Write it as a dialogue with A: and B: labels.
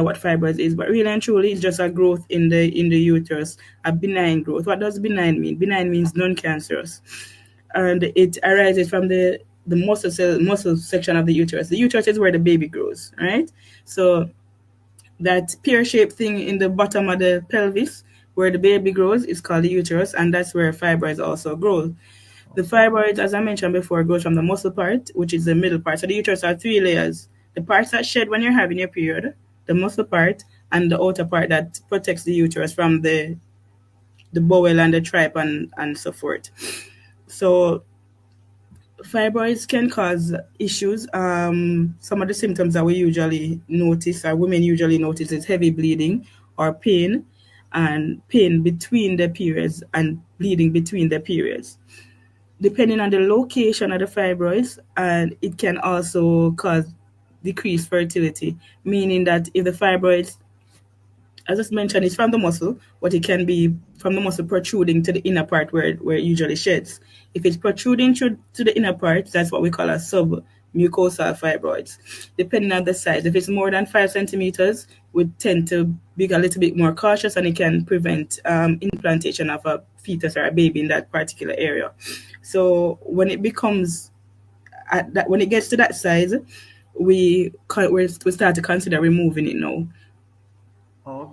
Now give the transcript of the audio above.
A: at what fibroids is, but really and truly, it's just a growth in the uterus, a benign growth. What does benign mean? Benign means non-cancerous, and it arises from the muscle section of the uterus. The uterus is where the baby grows, right? So that pear-shaped thing in the bottom of the pelvis where the baby grows is called the uterus, and that's where fibroids also grow. The fibroids, as I mentioned before, goes from the muscle part, which is the middle part. So the uterus are three layers. The parts that shed when you're having your period, the muscle part, and the outer part that protects the uterus from the bowel and the tripe and so forth. So fibroids can cause issues. Some of the symptoms that we usually notice, or women usually notice, is heavy bleeding or pain, and pain between the periods and bleeding between the periods. Depending on the location of the fibroids, and it can also cause decreased fertility, meaning that if the fibroids, as I mentioned, is from the muscle, but it can be from the muscle protruding to the inner part where it usually sheds. If it's protruding to the inner part, that's what we call a submucosal fibroids. Depending on the size, if it's more than 5 centimeters, we tend to be a little bit more cautious, and it can prevent implantation of a fetus or a baby in that particular area. So when it becomes when it gets to that size, we start to consider removing it now.
B: Okay.